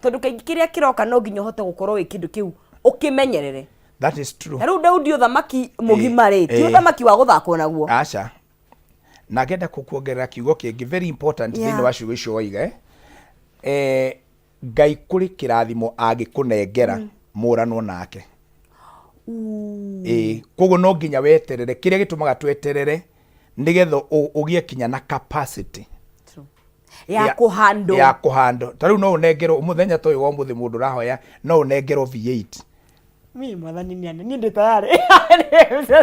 tondu kaingi kiria kiroka no nginya hote gukorwo wi kindu kiu ukimenyerere. That is true. Riu Daudi uthamaki mugimari ti uthamaki wa guthakwo naguo. Acha na ngenda kukuongerera kiugo kingi very important thini wa ciugo icio oiga Ngai kuri kirathimo agikunengera muranwo nake. Koguo no nginya weterere kiria gitumaga tweterere nigetha ugie kinya na capacity ya kuhando tariu no unengerwo muthenya toyo wa muthi mundu rahoya no unengerwo V8 mimi mwathani ni ndi tayari.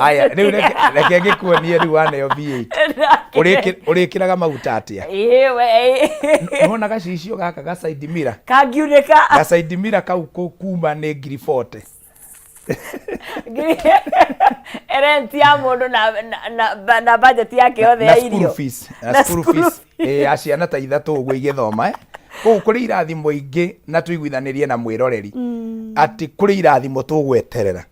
Aya riu reke ngikuonie riu wane V8 urikiraga maguta atia nona gacicio gaka ga side mirror kangiuneka ga side mirror kau kuma ni ngiri 40 rent ya mundu na budget yake yothe ya irio na school fees aciana ta ithatu uguo igithoma kuri irathimo ingi na tuiguithanirie na mwiroreri ati kuri irathimo tugweterera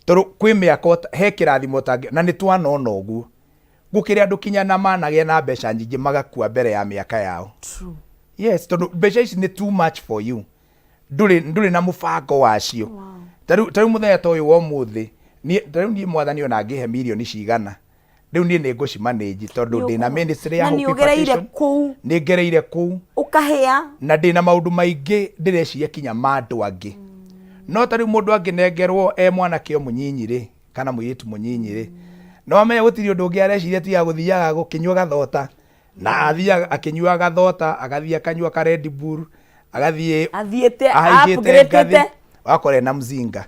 toru kwi miaka he kirathimo tangi na ni twanona uguo gukire andu kinya na managia na mbeca nyingi magakua mbere ya miaka yao. True. Yes, toru mbeca ici ni too much for you nduri na mubango wacio. Tariu muthenya toyo wa muthi tariu ni mwathani ona ngihe milioni cigana riu ni nguci manage tondu ndina ministry ya hope petition ni ngereire ku ukahea na ndina maundu maingi ndireciria kinya mandu angi no tariu mundu angi nengerwo mwana kio munyinyi ri kana muyitu munyinyi ri no amenye gutiri undu ungi areciria ti ya guthiaga gukinywa gathota na athia akinywa gathota agathia kanywa ka Red Bull agathie upgrade wakore na mzinga.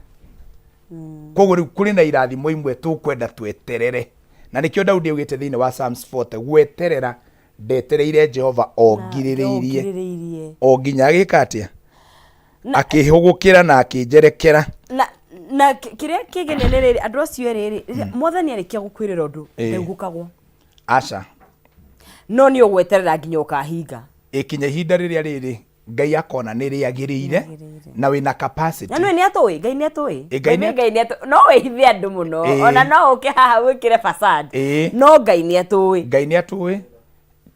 Koguo riu kuri na irathimo imwe tukwenda tweterere na nikio Daudi augite thini wa Psalms 40 gweterera ndetereire Jehova ongiriririe onginya gikatia akihugukira na akinjerekera na kiria kigenenere andu acio eriri mwathani arikia gukwirira undu ndegukagwo. Acha no ni ugweterera nginya ukahinga ikinya ihinda riria riri Ngai akona ni riagirire na wina capacity. Na ni atoi Ngai ni atoi no wihithia andu muno ona no uke haha wikire facade no Ngai ni atoi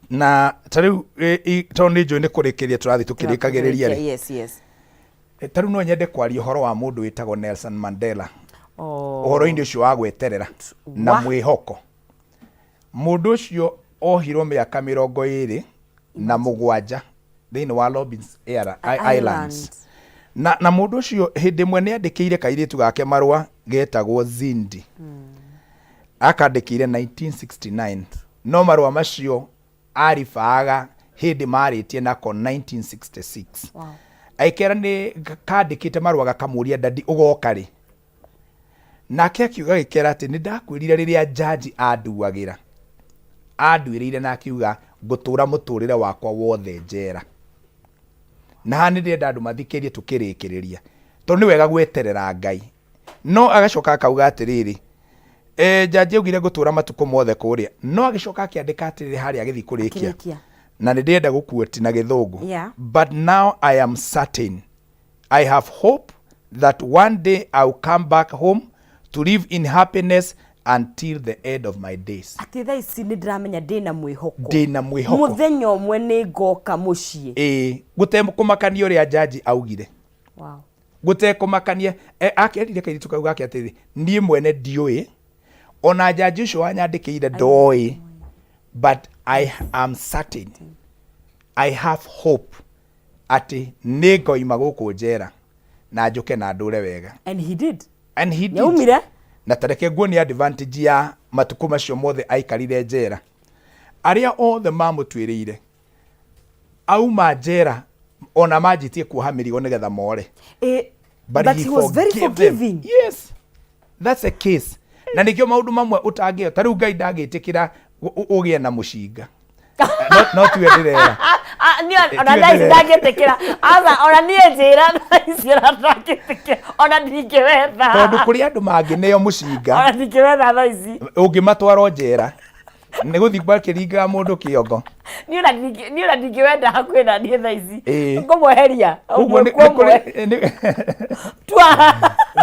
na tariu toni jo ni kurikiria turathi tukirikagiriria ri. Yes. Tariu no nyende kwaria horo wa mundu witagwo Nelson Mandela. Horo indi ucio wa gweterera na mwihoko. Mundu ucio ohirwo miaka 27 thini wa Robins Islands na mundu ucio hindi mwe ni andikire kairitu gake marua getagwo Zindi akandikire 1969 no marua macio arifaga hindi maritie nako 1966. Aikera ni kandikite marua gakamuria dadi ugoka ri nake akiuga gikera ati ni ndakwirire riria jaji anduirire na akiuga ngutura muturire wakwa wothe njera na ni ndenda andu mathikirie tukirikiriria tondu ni wega gweterera Ngai no agacoka akauga atiriri jaji augire ngutura matuko mothe kuria no agicoka akiandika atiriri hari agithi kurikia na ni ndenda gukuoti na githungu but now I am certain I have hope that one day I will come back home to live in happiness until the end of my days. Ati tha ici ni ndiramenya ndina mwihoko muthenya umwe ni ngoka mucii gutekumakania uria jaji augire gutekumakania akerire kairitu kauga atiri nie mwene ndiui ona jaji ucio wanyandikire ndoi but I am certain I have hope ati ni ngoima guku njera na njuke na ndure wega and he did yaumire na tareke nguoni advantage ya matuko macio mothe aikarire njera aria othe mamutwirire auma njera ona majitie kuoha mirigo nigetha more but he was very forgiving. Yes, that's a case na nikio maundu mamwe utangio tariu Ngai ndagitikira ugie na mushinga no tuendelea ona ndagitikira aza ona nie njira icira ndagitikira ona ndingewetha tondu kuri andu mangineo mushinga ona ndingewetha tha ici ungimatwaro njera ni guthigwa kiringa mundu kiongo ni ona ndingewenda hakuhi na nie tha ici ngomweheria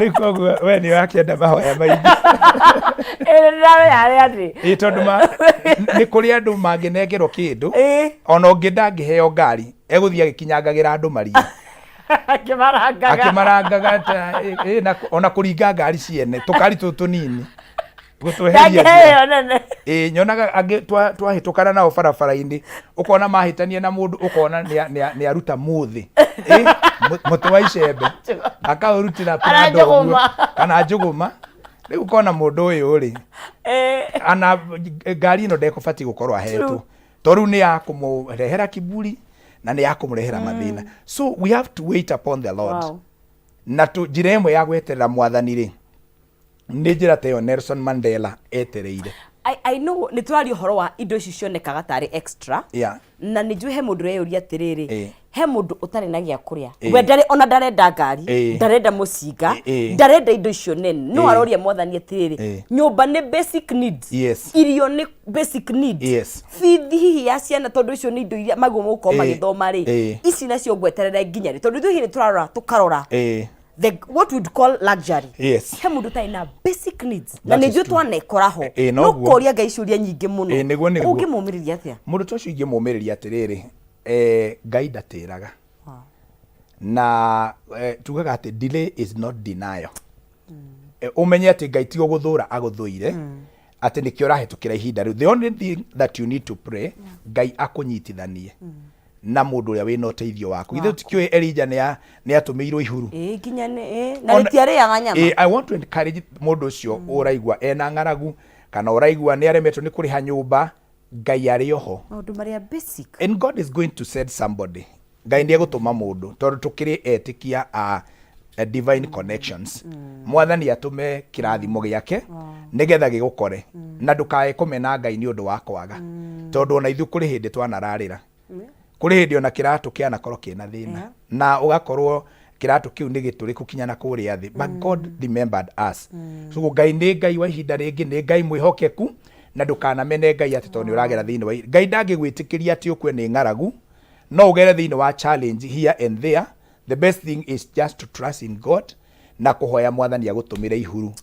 niko we ni wakienda mahoya maingi ndawe yari ati tondu ni kuri andu manginengerwo kindu ona ungi ndangiheo ngari eguthia gikinyangagira andu maria akimarangaga na ona kuringa ngari ciene tukari tunini gutuheria nyonaga angi twahitukana nao barabara-ini ukona mahitania na mundu ukona ni aruta muthi mutu wa icembe akaurutira pinado kana njuguma riu ukona mundu uyu ri ana ngari ino ndekubati gukorwo ahetwo to riu ni ya kumurehera kiburi na ni ya kumurehera mathina. So we have to wait upon the Lord. Na njira imwe ya gweterera mwathani ri ni njira teyo Nelson Mandela etereire. I know ni twari horo wa indo ici cionekaga tari extra na ni njue he mundu reyuria atiriri he mundu utari na gia kuria we ndari ona ndarenda ngari ndarenda mucinga ndarenda indo icio nene no aroria mwathani atiriri nyumba ni basic needs irio ni basic needs fithi hihi ya ciana tondu icio ni indo iria maguo muko magithoma ri ici nacio ngweterera nginya ri tondu ithuĩ turarora tukarora what would call luxury. He mundu tai na basic needs na ni njue twanekora ho no koria ngai ciuria nyingi muno ungimumiriria atia mundu tocio ingimumiriria atiriri ngai ndatiraga na tugaga ati delay is not denial. Umenye ati ngai tigo guthura aguthuire ati nikio rahitukira ihinda riu. The only thing that you need to pray ngai akunyitithanie na mundu uria wina uteithio waku. Ithe tikio Elijah ni atumirwo ihuru nginya na ritiareaga nyama. I want to encourage mundu ucio uraigwa ena ngaragu kana uraigwa ni aremetwo ni kuriha nyumba ngai ari oho maundu maria basic and God is going to send somebody. Ngai ndi gutuma mundu tondu tukiri etikia divine connections. Mwathani atume kirathimo giake nigetha gigukore na ndukae kumena ngai ni undu wa kwaga tondu ona ithu kuri hindi twanararira kuri hindi ona kiratu kiana korwo kina thina na ugakorwo kiratu kiu ni gituriku kinya na kuria thi but God remembered us. So ngai ni ngai wa ihinda ringi ni ngai mwihokeku na ndukana mene ngai ati tondu uragera thiini wa ngai ndangigwitikiria ati ukwe ni ngaragu no ugere thiini wa challenge here and there. The best thing is just to trust in God na kuhoya mwathani agutumire ihuru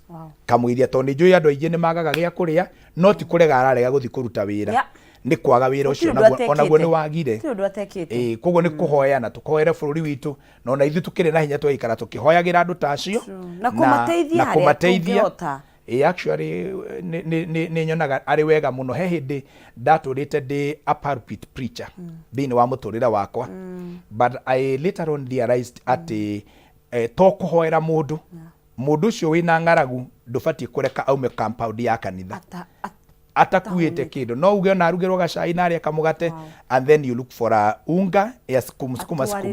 kamwiria tondu njui andu aingi ni magaga gia kuria no ti kurega ararega guthi kuruta wira ni kwaga wira ucio onaguo ni wagire koguo ni kuhoya na tukoere bururi witu no na ithu tukiri na hinya twikara tukihoyagira andu tacio na kumateithia actually ni nyonaga ari wega muno he hindi ndaturite ndi a pulpit preacher thini wa muturira wakwa but I later on realized ati to kuhoera mundu ucio wina ngaragu ndubati kureka aume compound ya kanitha atakuite kindu no uge na arugirwo gacai na aria kamugate and then you look for a unga ya siku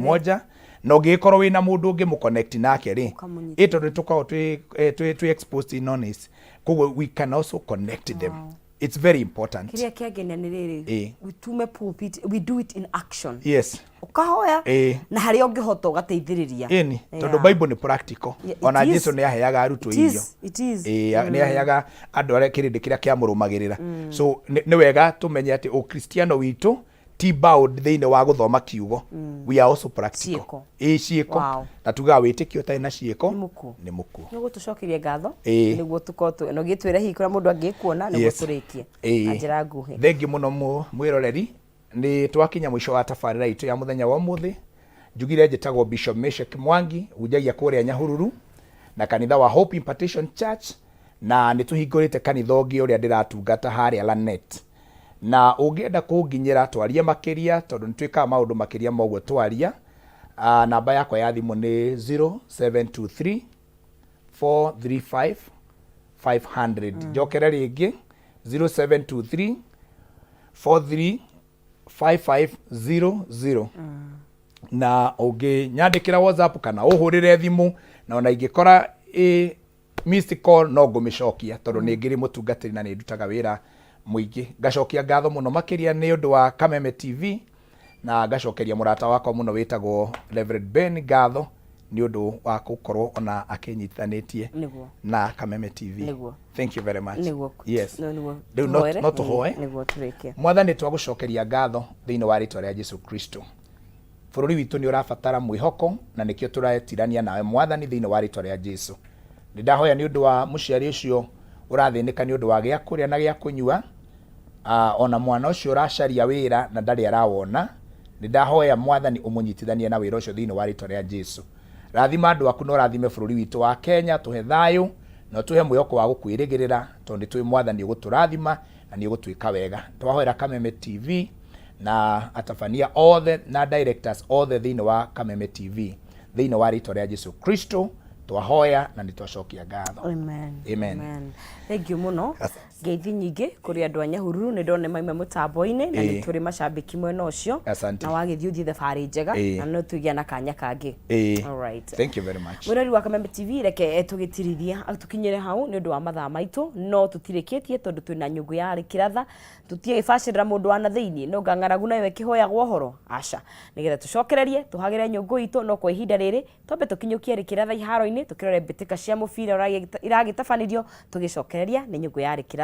moja no gikorwo wina mundu ungi mu connect nake ri ito rituko twi exposed in honest koguo we can also connect them. It's very important. Kiria kiagenia ni riri we pulpit we do it in action. Yes. Ukahoya na hari ungihota ugateithiriria ni tondu Bible ni practical. Ona Jesu ni aheaga arutu iyo ni aheaga andu aria kirindi kiria kiamurumagirira. So ni wega tumenye ati o Kristiano witu ti bound thiini wa guthoma kiugo. We are also practical. Ciiko na tuga witikio tai na ciiko ni muku nugo tucokirie ngatho niguo tukotu no gitwire hi kura mundu angikuona niguo turikie anjira nguhi. Thengi muno mwiroreri ni twakinya mwisho wa tafarira itu ya muthenya wa muthi. Njugire njitagwo Bishop Meshek Mwangi ujagia kuria Nyahururu na kanitha wa Hope Impartation Church na nituhingurite kanitha ungi uria ndiratungata haria Lanet na ungienda kunginyira twaria makiria tondu nitwika maundu makiria moguo twaria. Namba yakwa ya thimu ni 0723 435 500. Jokera ringi 0723 435500 na ungi nyandikira WhatsApp kana uhurire thimu na ona ingikora missed call no ngumicokia tondu ni ngiri mutungatiri na ni ndutaga wira muingi. Ngacokia ngatho muno makiria ni undu wa Kameme TV na ngacokeria murata wakwa muno witagwo Reverend Ben ngatho ni undu wa gukorwo ona akinyitithanitie na Kameme TV. Thank you very much. Yes. Not to hoy. Mwathani twagucokeria ngatho thiini wa ritwa ria Jesu Kristo. Bururi witu ni urabatara mwihoko na nikio turaetirania nawe mwathani thiini wa ritwa ria Jesu. Ndahoya ni undu wa muciari ucio urathinika ni undu wa gia kuria na gia kunyua ona mwana ucio uracaria wira na ndari arawona nĩ ndahoya mwathani ũmũnyitithanie na wĩra ũcio thĩinĩ wa rĩĩtwa rĩa Jesu. Rathima andũ aku na ũrathime bũrũri witũ wa Kenya, tũhe thayũ na tũhe mwĩhoko wa gũkwĩrĩgĩrĩra tondũ nĩ tũĩ mwathani ũgũtũrathima na nĩ ũgũtwĩka wega. Twahoera Kameme TV na atabania othe na directors othe thĩinĩ wa Kameme TV thĩinĩ wa rĩĩtwa rĩa Jesu Kristo twahoya na nĩ twacokia ngatho. Amen. Amen. Thank you muno. Ngeithi nyingĩ kũrĩ andũ a Nyahururu nĩ ndone maime mũtambo-inĩ na nĩ tũrĩ macambĩki mwena ũcio na wagĩthiĩ ũthiĩ thabarĩ njega na no tũgĩa na kanya kangĩ. All right. Thank you very much. Mwĩrori wa Kameme TV reke tũgĩtirithia tũkinyĩre hau nĩ ũndũ wa mathaa maitũ no tũtirĩkĩtie tondũ twĩna nyũngũ ya Rikiratha tũtiĩbacĩrĩra mũndũ wa na thĩinĩ no ngang'aragu nawe kĩhoyagwo ũhoro aca nĩgetha tũcokererie tũhagĩre nyũngũ itũ no kwa ihinda rĩrĩ twambe tũkinyũkie Rikiratha iharo-inĩ tũkĩrore mbĩtĩka cia mũbira iragĩtabanĩrio tũgĩcokereria nĩ nyũngũ ya Rikiratha.